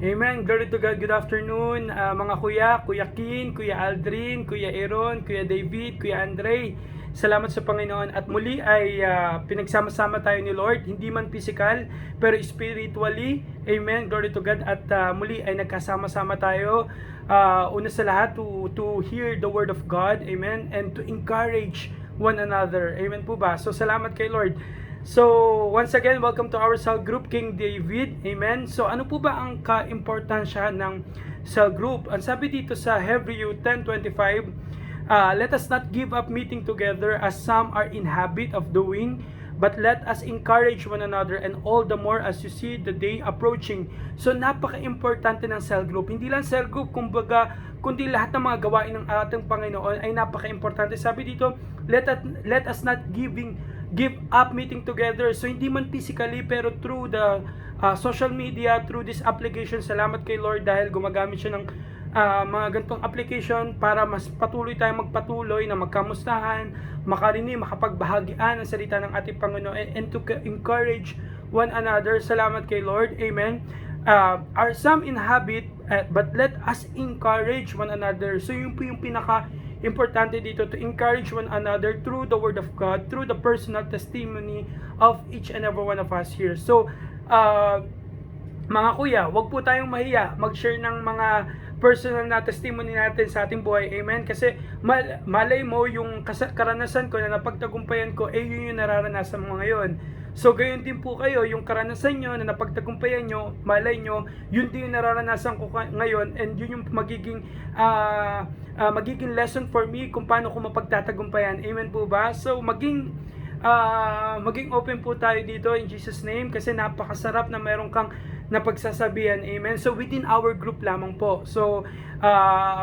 Amen. Glory to God. Good afternoon, mga kuya, Kuya Kin, Kuya Aldrin, Kuya Aaron, Kuya David, Kuya Andre. Salamat sa Panginoon. At muli ay pinagsama-sama tayo ni Lord, hindi man physical, pero spiritually. Amen. Glory to God. At muli ay nagkasama-sama tayo. Una sa lahat, to hear the word of God. Amen. And to encourage one another. Amen po ba? So salamat kay Lord. So, once again, welcome to our cell group, King David. Amen. So, ano po ba ang ka-importansya ng cell group? Ang sabi dito sa Hebrew 10:25, let us not give up meeting together as some are in habit of doing, but let us encourage one another, and all the more as you see the day approaching. So, napaka-importante ng cell group. Hindi lang cell group, kumbaga, kundi lahat ng mga gawain ng ating Panginoon ay napaka-importante. Sabi dito, let us not give up meeting together. So hindi man physically, pero through the social media, through this application. Salamat kay Lord dahil gumagamit siya ng mga ganitong application para mas patuloy tayong magpatuloy na magkamustahan, makarinig, makapagbahagian ang salita ng ating Panginoon, and to encourage one another. Salamat kay Lord. Amen. Are some in habit, but let us encourage one another. So yun po yung importante dito, to encourage one another through the Word of God, through the personal testimony of each and every one of us here. So, mga kuya, wag po tayong mahiya mag-share ng mga personal na testimony natin sa ating buhay. Amen? Kasi malay mo yung karanasan ko na napagtagumpayan ko, yun yung nararanasan mo ngayon. So, gayon din po kayo, yung karanasan nyo na napagtagumpayan nyo, malay nyo, yun din yung nararanasan ko ngayon, and yun yung magiging lesson for me kung paano ko mapagtatagumpayan. Amen po ba? So, maging open po tayo dito in Jesus' name, kasi napakasarap na meron kang napagsasabihan. Amen? So, within our group lamang po. So,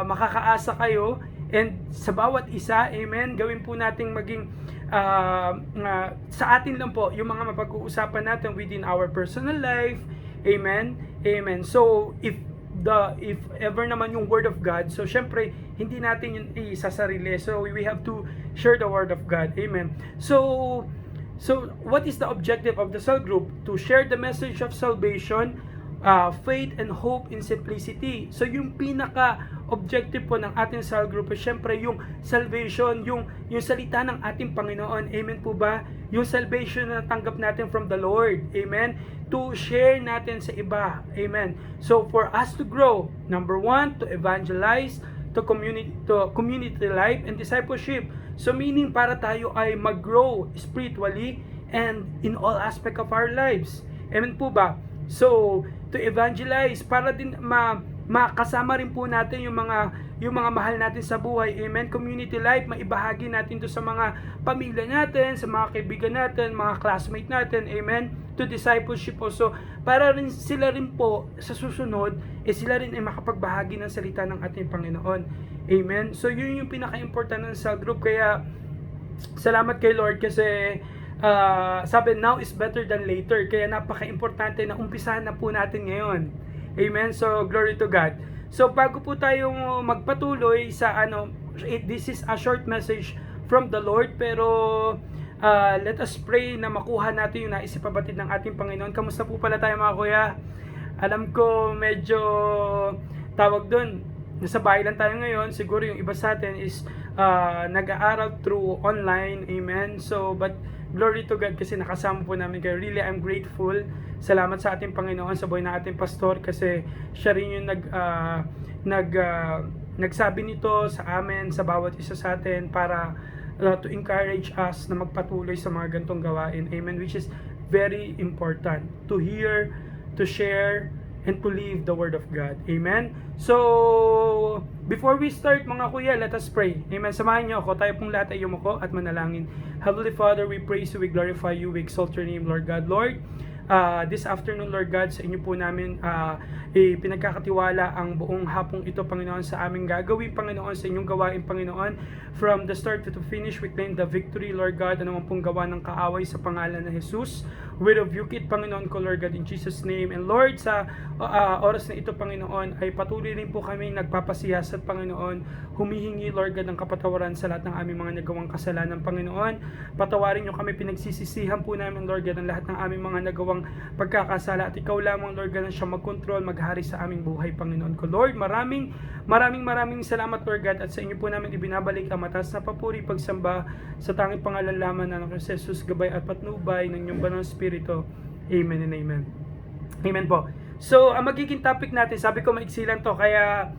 makakaasa kayo, and sa bawat isa, amen, gawin po nating maging sa atin lang po yung mga mapag-uusapan natin within our personal life. Amen. Amen. So if ever naman yung word of God, so syempre hindi natin yun isasarili. So we have to share the word of God. Amen. So what is the objective of the cell group? To share the message of salvation, faith and hope in simplicity. So yung pinaka-objective po ng ating cell group ay syempre yung salvation, yung salita ng ating Panginoon. Amen po ba? Yung salvation na tanggap natin from the Lord. Amen? To share natin sa iba. Amen? So for us to grow, number one, to evangelize, to community life and discipleship. So meaning para tayo ay mag-grow spiritually and in all aspect of our lives. Amen po ba? So, to evangelize, para din makasama rin po natin yung mga mahal natin sa buhay. Amen. Community life, maibahagi natin to sa mga pamilya natin, sa mga kaibigan natin, mga classmate natin. Amen. To discipleship also, para rin sila rin po sa susunod, sila rin ay makapagbahagi ng salita ng ating Panginoon. Amen. So, yun yung pinaka-important ng cell group. Kaya, salamat kay Lord kasi sabi, now is better than later. Kaya napaka-importante na umpisahan na po natin ngayon. Amen. So, glory to God. So, bago po tayo magpatuloy sa this is a short message from the Lord, pero let us pray na makuha natin yung naisipabatid ng ating Panginoon. Kamusta po pala tayo mga kuya? Alam ko medyo tawag doon, nasa bahay lang tayo ngayon. Siguro yung iba sa atin is nag-aaral through online. Amen. So, but glory to God kasi nakasama po namin kayo. Really, I'm grateful. Salamat sa ating Panginoon, sa buhay na ating pastor, kasi siya rin yung nagsabi nito sa amin, sa bawat isa sa atin, para to encourage us na magpatuloy sa mga ganitong gawain. Amen. Which is very important. To hear, to share, and to live the word of God. Amen. So, before we start mga kuya, let us pray. Amen. Samahan niyo ako. Tayo pong lahat ay yumuko at manalangin. Heavenly Father, we praise you, we glorify you, we exalt your name, Lord God. Lord, this afternoon, Lord God, sa inyo po namin pinagkakatiwala ang buong hapong ito, Panginoon, sa aming gagawin, Panginoon, sa inyong gawain, Panginoon. From the start to finish, we claim the victory, Lord God, ano man pong gawa ng kaaway sa pangalan ng Jesus. we rebuke it, Panginoon ko, Lord God, in Jesus' name. And Lord, sa oras na ito, Panginoon, ay patuloy rin po kami nagpapasiyasat, Panginoon, humihingi, Lord God, ng kapatawaran sa lahat ng aming mga nagawang kasalanan, Panginoon. Patawarin niyo kami, pinagsisisihan po namin, Lord God, ang lahat ng aming mga nagawang pagkakasala, at ikaw lamang, Lord God, ang siya mag-control, maghari sa aming buhay, Panginoon ko. Lord, maraming salamat, Lord God, at sa inyo po namin ibinabalik ang mataas na papuri, pagsamba sa tanging pangalan lamang ng Jesus, gabay at patnubay ng inyong banal spirito. Amen and amen. Amen po. So, ang magiging topic natin, sabi ko maiksi lang to, kaya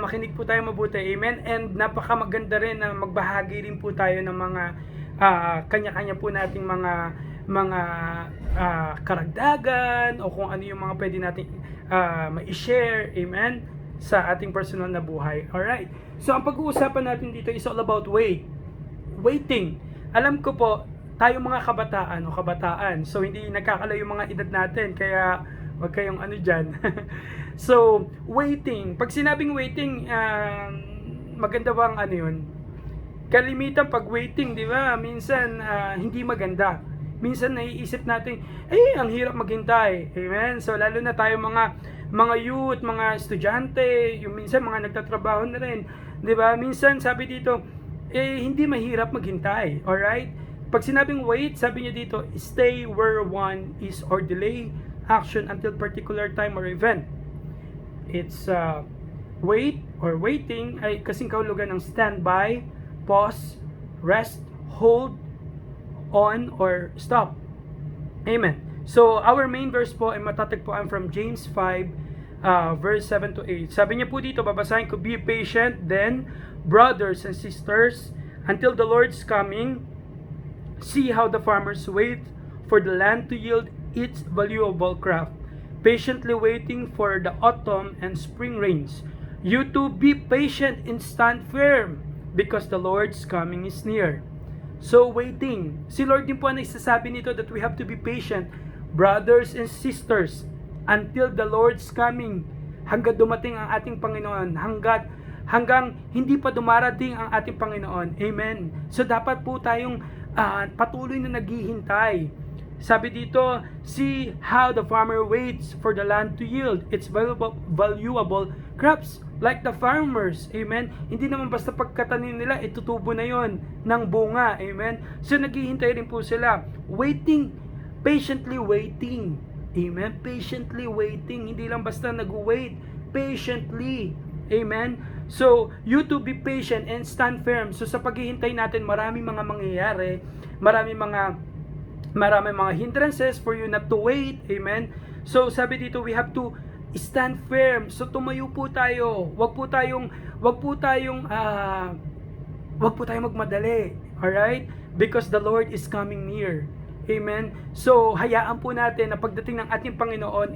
makinig po tayo mabuti. Amen. And napaka maganda rin na magbahagi rin po tayo ng mga kanya-kanya po nating mga karagdagan o kung ano yung mga pwede nating ma-share. Amen. Sa ating personal na buhay. Alright. So, ang pag-uusapan natin dito is all about waiting. Alam ko po, tayo mga kabataan, so hindi nagkakalayo yung mga edad natin, kaya wag kayong ano dyan. So, waiting. Pag sinabing waiting, maganda bang ano yun? Kalimitan pag waiting, di ba? Minsan, hindi maganda. Minsan naiisip natin, ang hirap maghintay. Amen? So, lalo na tayo mga youth, mga estudyante, yung minsan mga nagtatrabaho na rin. Di ba? Minsan, sabi dito, hindi mahirap maghintay. Alright? Pag sinabing wait, sabi niya dito, stay where one is or delay action until particular time or event. It's wait or waiting ay kasing kahulugan ng standby, pause, rest, hold, on, or stop. Amen. So, our main verse po ay matatagpuan from James 5, verse 7 to 8. Sabi niya po dito, babasahin ko, be patient then, brothers and sisters, until the Lord's coming. See how the farmers wait for the land to yield its valuable crop, patiently waiting for the autumn and spring rains. You too be patient and stand firm, because the Lord's coming is near. So waiting. Si Lord din po ang nagsasabi nito that we have to be patient, brothers and sisters, until the Lord's coming. Hanggang dumating ang ating Panginoon. Hanggang hindi pa dumarating ang ating Panginoon. Amen. So dapat po tayong patuloy na naghihintay. Sabi dito, see how the farmer waits for the land to yield its valuable crops, like the farmers. Amen. Hindi naman basta pagkatanim nila, itutubo na yon ng bunga. Amen. So naghihintay rin po sila, waiting, patiently waiting. Amen. Patiently waiting. Hindi lang basta nag-wait, patiently. Amen. So, you to be patient and stand firm. So, sa paghihintay natin, maraming mga mangyayari, maraming mga hindrances for you not to wait. Amen. So, sabi dito, we have to stand firm. So, tumayo po tayo. Wag po tayong magmadali. Alright? Because the Lord is coming near. Amen. So, hayaan po natin na pagdating ng ating Panginoon,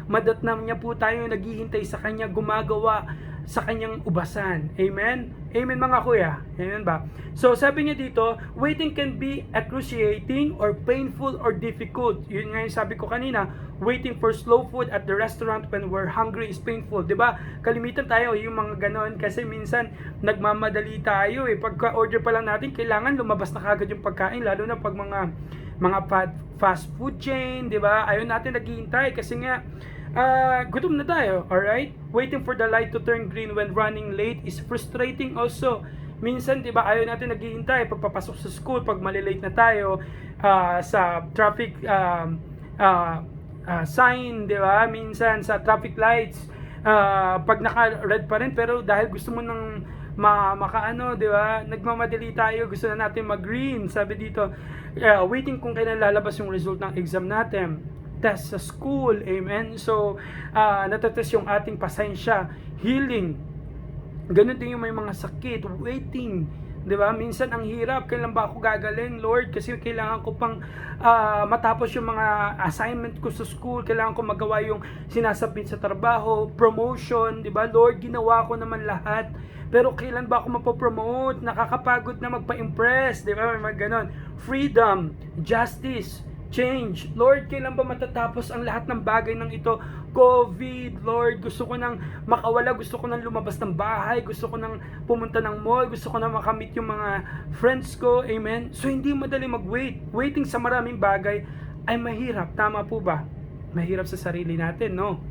madatnam niya po tayo naghihintay sa Kanya, gumagawa sa Kanyang ubasan. Amen? Amen mga kuya. Amen ba? So, sabi niya dito, waiting can be excruciating or painful or difficult. Yun nga yung sabi ko kanina, waiting for slow food at the restaurant when we're hungry is painful. Diba? Kalimitan tayo yung mga ganon kasi minsan nagmamadali tayo. Pagka-order pa lang natin, kailangan lumabas na kagad yung pagkain, lalo na pag mga fast food chain, di ba? Ayaw natin naghihintay kasi nga gutom na tayo, alright? Waiting for the light to turn green when running late is frustrating also. Minsan, di ba, ayaw natin naghihintay pagpapasok sa school, pag malilate na tayo sa traffic sign, di ba? Minsan sa traffic lights, pag naka-red pa rin, pero dahil gusto mo nang makaano, di ba? Nagmamadali tayo, gusto na natin mag-green. Sabi dito, waiting kung kailan lalabas yung result ng exam natin. Test sa school, amen. So, natatest yung ating pasensya, healing. Ganun din yung may mga sakit, waiting. 'Di ba? Minsan ang hirap, kailan ba ako gagaling, Lord? Kasi kailangan ko pang matapos yung mga assignment ko sa school, kailangan ko magawa yung sinasabit sa trabaho, promotion, 'di ba? Lord, ginawa ko naman lahat. Pero kailan ba ako mapopromote? Nakakapagod na magpa-impress, 'di ba? May ganon. Freedom, justice, change. Lord, kailan ba matatapos ang lahat ng bagay ng ito? COVID, Lord, gusto ko nang makawala, gusto ko nang lumabas ng bahay, gusto ko nang pumunta ng mall, gusto ko nang makamit yung mga friends ko, amen? So, hindi madali mag-wait. Waiting sa maraming bagay ay mahirap. Tama po ba? Mahirap sa sarili natin, no?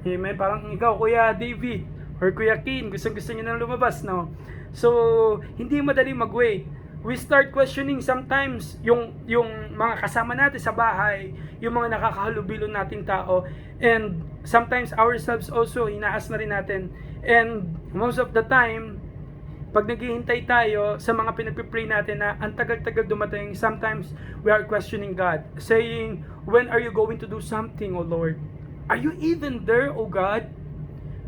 Amen. Parang ikaw, Kuya David, or Kuya Kin, gusto nyo nang lumabas, no? So, hindi madali mag-wait. We start questioning sometimes yung mga kasama natin sa bahay, yung mga nakakahalubilo nating tao, and sometimes ourselves also, hinaas na rin natin. And most of the time, pag naghihintay tayo sa mga pinagpipray natin na ang tagal-tagal dumating, sometimes we are questioning God, saying, when are you going to do something, O Lord? Are you even there, O God?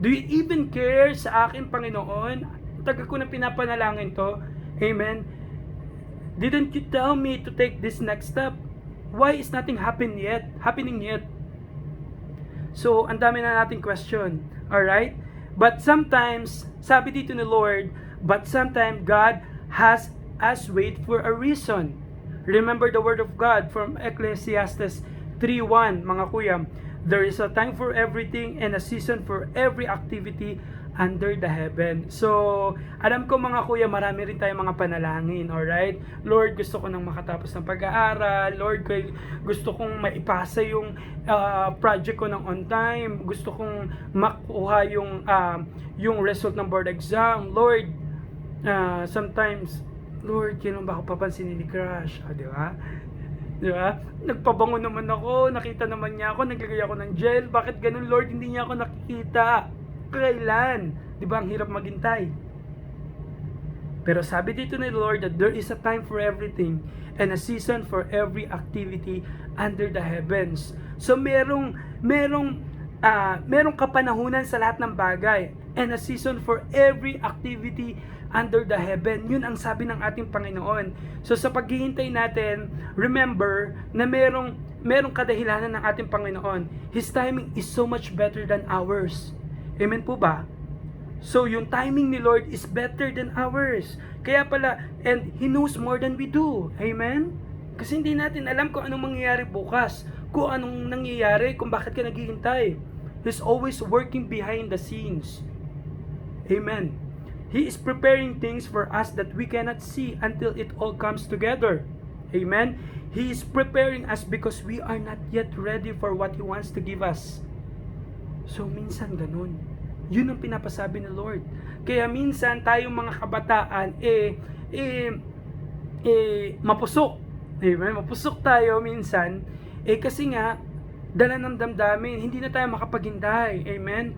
Do you even care sa akin, Panginoon? Tagal ko na pinapanalangin to. Amen. Didn't you tell me to take this next step? Why is nothing happening yet? So, ang dami na nating question. Alright? But sometimes, sabi dito ni Lord, but sometimes God has us wait for a reason. Remember the word of God from Ecclesiastes 3:1, mga kuya. There is a time for everything and a season for every activity under the heaven. So, alam ko mga kuya, marami rin tayong mga panalangin, alright? Lord, gusto ko nang makatapos ng pag-aaral. Lord, gusto kong maipasa yung project ko ng on time. Gusto kong makuha yung result ng board exam. Lord, sometimes, Lord, kailan ba ako papansinin ni Crush? Di ba? Di ba? Nagpabango naman ako, nakita naman niya ako, naglagay ako ng gel. Bakit ganun, Lord? Hindi niya ako nakikita. Kailan? Di ba ang hirap maghintay? Pero sabi dito ni Lord that there is a time for everything and a season for every activity under the heavens. So merong kapanahunan sa lahat ng bagay and a season for every activity under the heaven. Yun ang sabi ng ating Panginoon. So sa paghihintay natin, remember na merong kadahilanan ng ating Panginoon. His timing is so much better than ours. Amen po ba? So yung timing ni Lord is better than ours. Kaya pala, and He knows more than we do. Amen? Kasi hindi natin alam kung anong mangyayari bukas, kung anong nangyayari, kung bakit ka naghihintay. He's always working behind the scenes. Amen. He is preparing things for us that we cannot see until it all comes together. Amen. He is preparing us because we are not yet ready for what He wants to give us. So minsan ganun. Yun ang pinapasabi ni Lord. Kaya minsan tayong mga kabataan mapusok. Amen. Mapusok tayo minsan kasi nga dala ng damdamin, hindi na tayo makapaghintay. Amen.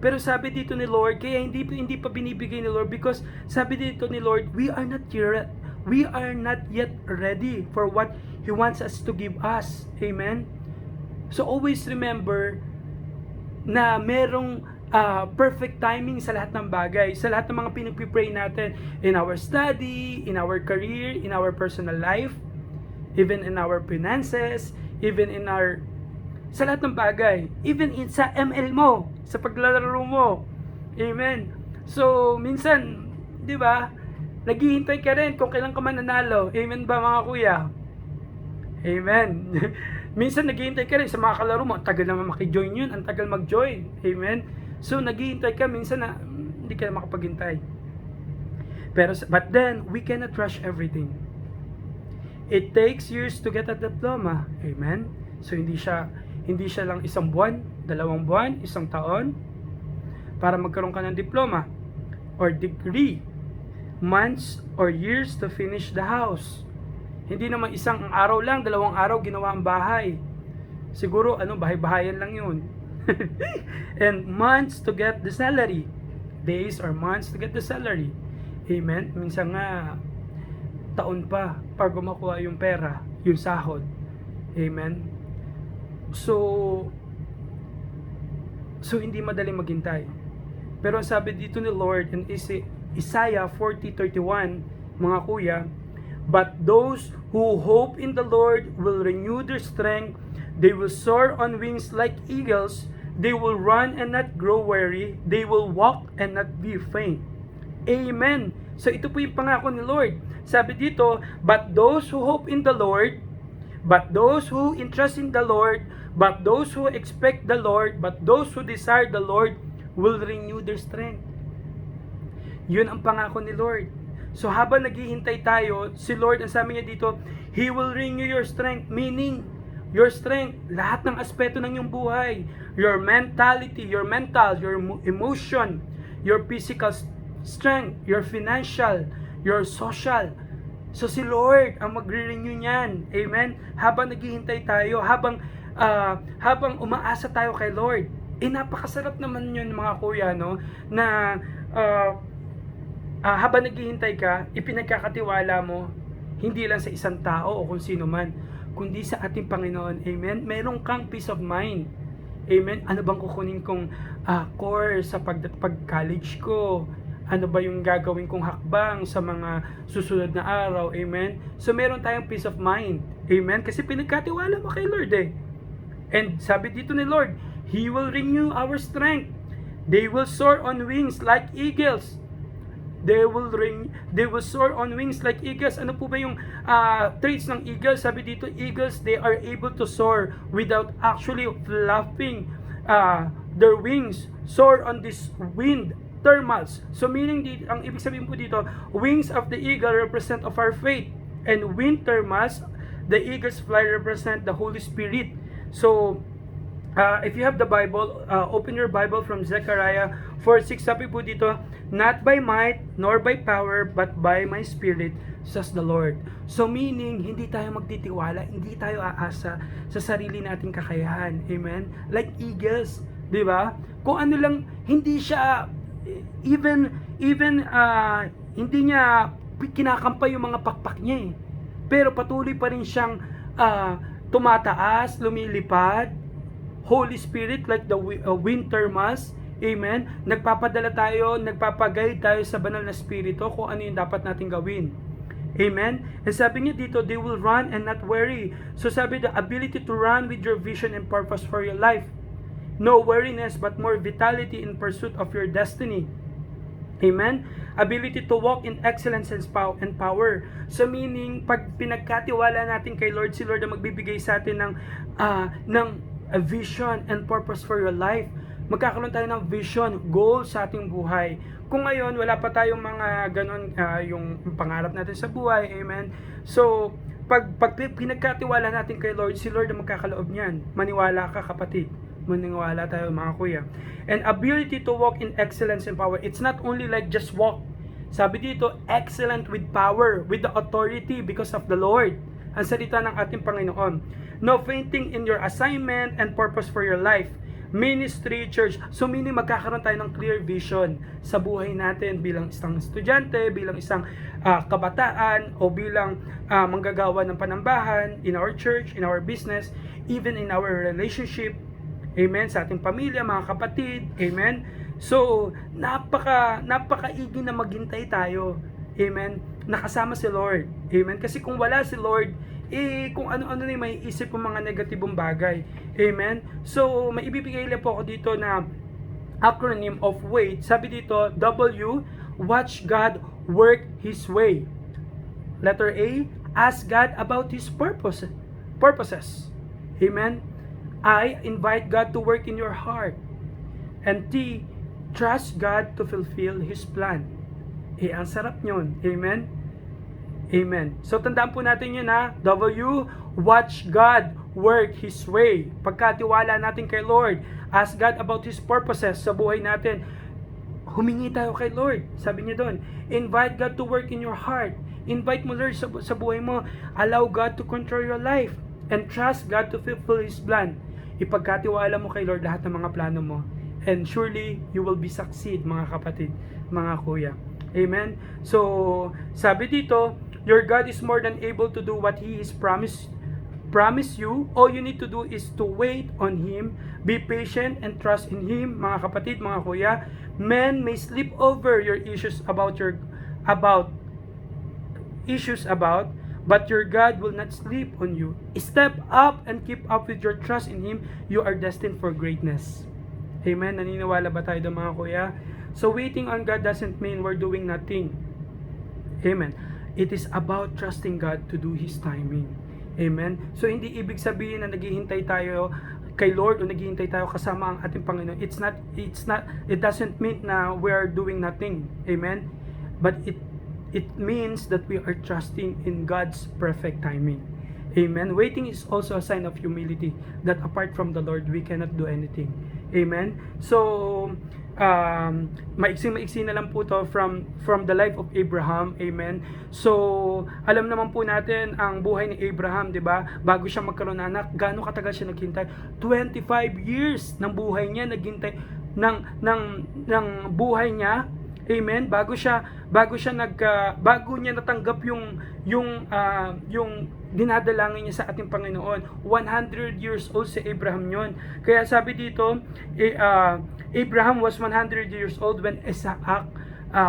Pero sabi dito ni Lord, kaya hindi pa binibigay ni Lord because sabi dito ni Lord, we are not yet ready for what He wants us to give us. Amen. So always remember na merong perfect timing sa lahat ng bagay, sa lahat ng mga pinagpipray natin in our study, in our career, in our personal life, even in our finances, even in our sa lahat ng bagay, even sa ML mo, sa paglalaro mo. Amen. So, minsan, di ba, naghihintay ka rin kung kailan ka mananalo. Amen ba mga kuya? Amen. Minsan naghihintay ka rin sa mga kalaro mo, ang tagal naman makijoin yun, ang tagal mag-join. Amen. So, naghihintay ka minsan na hindi ka na makapaghintay. But then, we cannot rush everything. It takes years to get a diploma. Amen. So, hindi siya lang 1 buwan, 2 buwan, 1 taon para magkaroon ka ng diploma or degree. Months or years to finish the house. Hindi naman 1 araw lang, 2 araw ginawa ang bahay. Siguro bahay-bahayan lang yun. And months to get the salary. Days or months to get the salary. Amen. Minsan nga taon pa para makuha yung pera, yung sahod. Amen. So hindi madali maghintay. Pero ang sabi dito ni Lord in Isaiah 40:31, mga kuya, but those who hope in the Lord will renew their strength. They will soar on wings like eagles. They will run and not grow weary. They will walk and not be faint. Amen. So ito po yung pangako ni Lord. Sabi dito, but those who hope in the Lord, but those who entrust in the Lord, but those who expect the Lord, but those who desire the Lord will renew their strength. Yun ang pangako ni Lord. So habang naghihintay tayo, si Lord, ang sabi niya dito, He will renew your strength, meaning your strength, lahat ng aspeto ng iyong buhay, your mentality, your mental, your emotion, your physical strength, your financial, your social. So si Lord ang magre-renew niyan. Amen? Habang naghihintay tayo, habang umaasa tayo kay Lord. Napakasarap naman yun mga kuya, no? Na habang naghihintay ka, ipinagkakatiwala mo, hindi lang sa isang tao o kung sino man, kundi sa ating Panginoon. Amen? Meron kang peace of mind. Amen? Ano bang kukunin kong course sa pag-college ko? Ano ba yung gagawin kong hakbang sa mga susunod na araw? Amen? So meron tayong peace of mind. Amen? Kasi pinagkatiwala mo kay Lord eh. And sabi dito ni Lord, He will renew our strength. They will soar on wings like eagles. They will soar on wings like eagles. Ano po ba yung traits ng eagles? Sabi dito, eagles, they are able to soar without actually flapping their wings. Soar on this wind thermals. So meaning, ang ibig sabihin po dito, wings of the eagle represent of our faith. And wind thermals, the eagles fly represent the Holy Spirit. So, if you have the Bible, open your Bible from Zechariah 4:6. Sabi po dito, not by might, nor by power, but by my Spirit, says the Lord. So meaning, hindi tayo magtitiwala, hindi tayo aasa sa sarili nating kakayahan. Amen? Like eagles, di ba? Kung ano lang, hindi siya, even hindi niya kinakampay yung mga pakpak niya eh. Pero patuloy pa rin siyang tumataas, lumilipad, Holy Spirit like the wind thermals. Amen? Nagpapadala tayo, nagpapaguide tayo sa banal na Espiritu kung ano yung dapat natin gawin. Amen? And sabi niya dito, they will run and not worry. So sabi, the ability to run with your vision and purpose for your life. No weariness, but more vitality in pursuit of your destiny. Amen? Ability to walk in excellence and power. So meaning, pag pinagkatiwala natin kay Lord, si Lord ang magbibigay sa atin ng a vision and purpose for your life. Magkakaroon tayo ng vision, goal sa ating buhay. Kung ngayon, wala pa tayong mga ganon, yung pangarap natin sa buhay, amen? So, pag pinagkatiwala natin kay Lord, si Lord ang magkakaloob niyan. Maniwala ka, kapatid. Maniwala tayo, mga kuya. And ability to walk in excellence and power. It's not only like just walk. Sabi dito, excellent with power, with the authority because of the Lord. Ang salita ng ating Panginoon. No fainting in your assignment and purpose for your life. Ministry, church. So meaning magkakaroon tayo ng clear vision sa buhay natin bilang isang estudyante, bilang isang kabataan, o bilang manggagawa ng panambahan in our church, in our business, even in our relationship. Amen? Sa ating pamilya, mga kapatid. Amen? So, napaka-igi na maghintay tayo. Amen? Nakasama si Lord. Amen? Kasi kung wala si Lord, kung ano-ano na yung may isip ng mga negatibong bagay. Amen? So, may ibibigay lang po ako dito na acronym of WAIT. Sabi dito, W, watch God work His way. Letter A, ask God about His purposes. Amen? I, invite God to work in your heart. And T, trust God to fulfill His plan. Ang sarap nyon. Amen? Amen. So, tandaan po natin yun ha. W, watch God work His way. Pagkatiwala natin kay Lord, ask God about His purposes sa buhay natin. Humingi tayo kay Lord. Sabi niya doon, invite God to work in your heart. Invite mo Lord sa buhay mo. Allow God to control your life. And trust God to fulfill His plan. Ipagkatiwala mo kay Lord lahat ng mga plano mo. And surely, you will be succeed, mga kapatid, mga kuya. Amen? So, sabi dito, your God is more than able to do what He is promised you. All you need to do is to wait on Him, be patient, and trust in Him, mga kapatid, mga kuya. Men may slip over your issues about, but your God will not sleep on you. Step up and keep up with your trust in Him. You are destined for greatness. Amen? Naniniwala ba tayo doon, mga kuya? So, waiting on God doesn't mean we're doing nothing. Amen. It is about trusting God to do His timing. Amen. So, hindi ibig sabihin na naghihintay tayo kay Lord o naghihintay tayo kasama ang ating Panginoon. It doesn't mean na we're doing nothing. Amen. But it means that we are trusting in God's perfect timing. Amen. Waiting is also a sign of humility, that apart from the Lord, we cannot do anything. Amen. So, maiksi na lang po to from the life of Abraham. Amen. So, alam naman po natin ang buhay ni Abraham, 'di ba? Bago siya magkaroon ng anak, gaano katagal siya naghintay? 25 years ng buhay niya naghintay ng buhay niya. Amen. Bago niya natanggap yung dinadalangin niya sa ating Panginoon. 100 years old si Abraham yon. Kaya sabi dito, Abraham was 100 years old when Isaac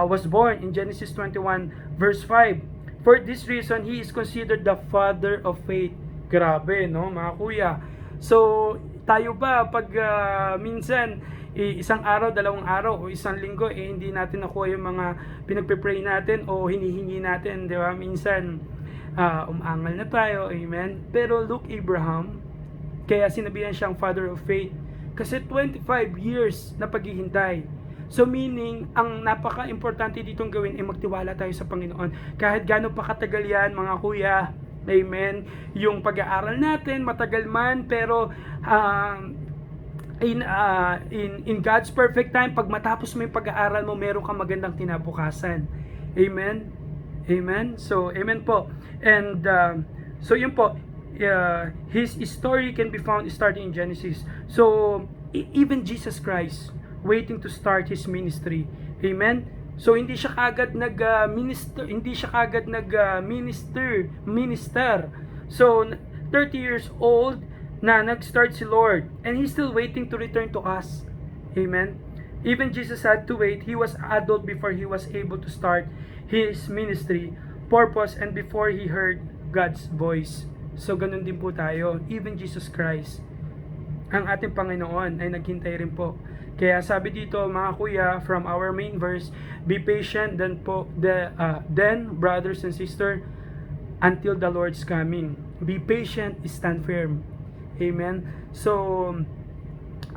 was born in Genesis 21 verse 5. For this reason, he is considered the father of faith. Grabe, no, mga kuya. So, tayo ba pag minsan isang araw, dalawang araw o isang linggo hindi natin nakuha yung mga pinagpe-pray natin o hinihingi natin, di ba? Minsan umangal na tayo, amen. Pero look, Abraham, kaya sinabihan siyang father of faith kasi 25 years na paghihintay. So meaning, ang napaka-importante ditong gawin ay magtiwala tayo sa Panginoon. Kahit gaano pa katagal yan, mga kuya, amen. Yung pag-aaral natin, matagal man, pero in God's perfect time, pag matapos mo yung pag-aaral mo, meron kang magandang kinabukasan. Amen? Amen? So, amen po. And, so yun po, his story can be found starting in Genesis. So, even Jesus Christ, waiting to start his ministry. Amen? So, hindi siya kagad minister. So, 30 years old, na nag-start si Lord, and He's still waiting to return to us. Amen. Even Jesus had to wait. He was adult before He was able to start His ministry, purpose, and before He heard God's voice. So ganun din po tayo. Even Jesus Christ, ang ating Panginoon, ay naghintay rin po. Kaya sabi dito, mga kuya, from our main verse, be patient then brothers and sisters, until the Lord's coming. Be patient, stand firm. Amen. So,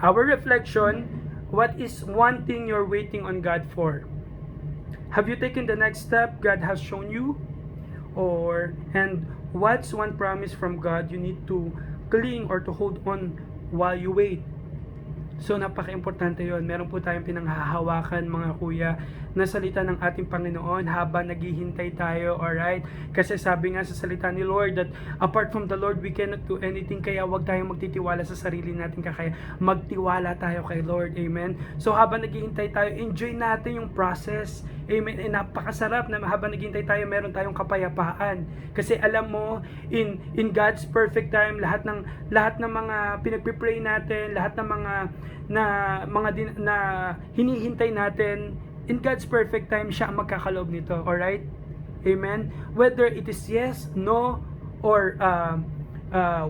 our reflection, what is one thing you're waiting on God for? Have you taken the next step God has shown you? And what's one promise from God you need to cling or to hold on while you wait? So, napaka-importante yon. Meron po tayong pinanghahawakan, mga kuya, na salita ng ating Panginoon habang naghihintay tayo, alright? Kasi sabi nga sa salita ni Lord that apart from the Lord, we cannot do anything. Kaya wag tayong magtitiwala sa sarili natin, kaya magtiwala tayo kay Lord. Amen? So, habang naghihintay tayo, enjoy natin yung process. Amen? And napakasarap na habang naghihintay tayo, meron tayong kapayapaan. Kasi alam mo, in God's perfect time, lahat ng mga pinagpipray natin, lahat ng mga hinihintay natin, in God's perfect time, siya ang magkakaloob nito. Alright? Amen? Whether it is yes, no, or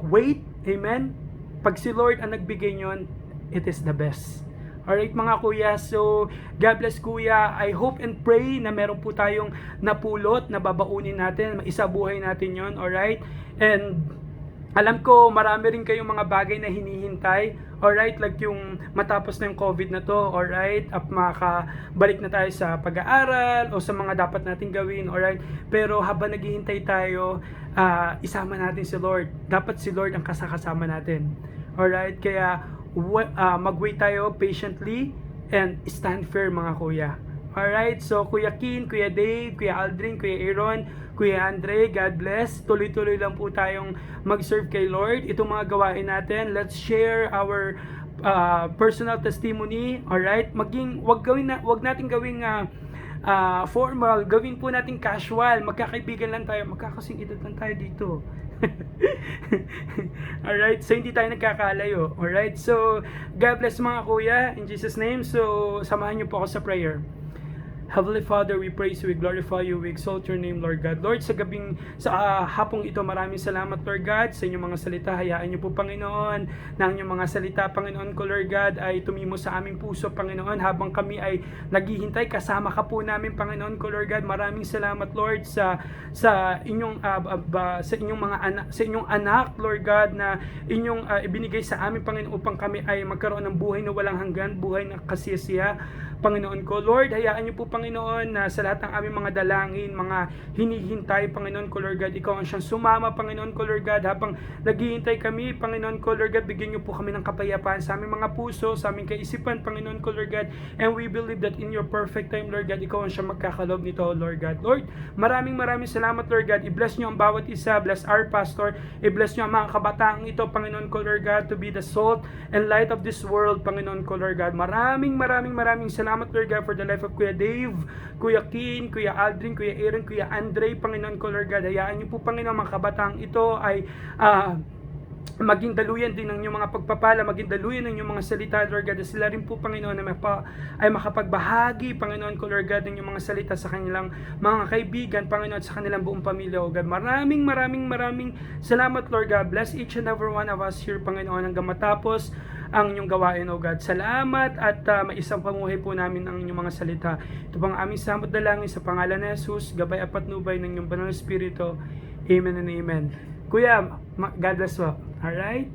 wait. Amen? Pag si Lord ang nagbigay nyon, it is the best. Alright, mga kuya. So, God bless, kuya. I hope and pray na meron po tayong napulot na babaunin natin. Maisabuhay natin yon. Alright? And alam ko, marami rin kayong mga bagay na hinihintay. Alright, like yung matapos na yung COVID na to, alright, at makabalik na tayo sa pag-aaral o sa mga dapat natin gawin, alright. Pero habang naghihintay tayo, isama natin si Lord. Dapat si Lord ang kasama natin. Alright, kaya mag-wait tayo patiently and stand firm, mga kuya. Alright, so Kuya Kin, Kuya Dave, Kuya Aldrin, Kuya Aaron, Kuya Andre, God bless. Tuloy-tuloy lang po tayong mag-serve kay Lord. Itong mga gawain natin, let's share our personal testimony. Alright, wag natin gawing formal, gawin po natin casual. Magkakaibigan lang tayo, magkakasing edad lang tayo dito. Alright, so hindi tayo nagkakalayo. Alright, so God bless, mga kuya, in Jesus name. So samahan niyo po ako sa prayer. Heavenly Father, we praise you, we glorify you, we exalt your name, Lord God. Lord, sa hapong ito, maraming salamat, Lord God, sa inyong mga salita. Hayaan niyo po, Panginoon, na ang inyong mga salita, Panginoon ko, Lord God, ay tumimo sa aming puso, Panginoon, habang kami ay naghihintay. Kasama ka po namin, Panginoon ko, Lord God. Maraming salamat, Lord, sa inyong anak, Lord God, na inyong ibinigay sa amin, Panginoon, upang kami ay magkaroon ng buhay na walang hanggan, buhay na kasiyasiya, Panginoon ko. Lord, hayaan niyo po, Panginoon, Panginoon, na sa lahat ng aming mga dalangin, mga hinihintay, Panginoon ko, Lord God, ikaw ang siyang sumama, Panginoon ko, Lord God, habang naghihintay kami, Panginoon ko, Lord God, bigyan niyo po kami ng kapayapaan sa aming mga puso, sa aming kaisipan, Panginoon ko, Lord God, and we believe that in your perfect time, Lord God, ikaw ang siyang magkakalob nito, Lord God. Lord, maraming salamat, Lord God. I-bless niyo ang bawat isa, bless our pastor, i-bless niyo ang mga kabataang ito, Panginoon ko, Lord God, to be the salt and light of this world, Panginoon ko, Lord God. Maraming salamat, Lord God, for the life of Kuya Dave, Kuya Kin, Kuya Aldrin, Kuya Aaron, Kuya Andre, Panginoon ko, Lord God. Hayaan niyo po, Panginoon, mga kabataang ito ay maging daluyan din ng inyong mga pagpapala, maging daluyan ng inyong mga salita, Lord God, sila rin po, Panginoon, ay makapagbahagi, Panginoon ko, Lord God, ng inyong mga salita sa kanilang mga kaibigan, Panginoon, sa kanilang buong pamilya, O God. Maraming salamat, Lord God. Bless each and every one of us here, Panginoon, hanggang matapos ang inyong gawain, O God. Salamat at maisang pamuhay po namin ang inyong mga salita. Ito pang aming samot dalangin sa pangalan ni Jesus, gabay at patnubay ng inyong banal na Espiritu. Amen and amen. Kuya, God bless po. Alright?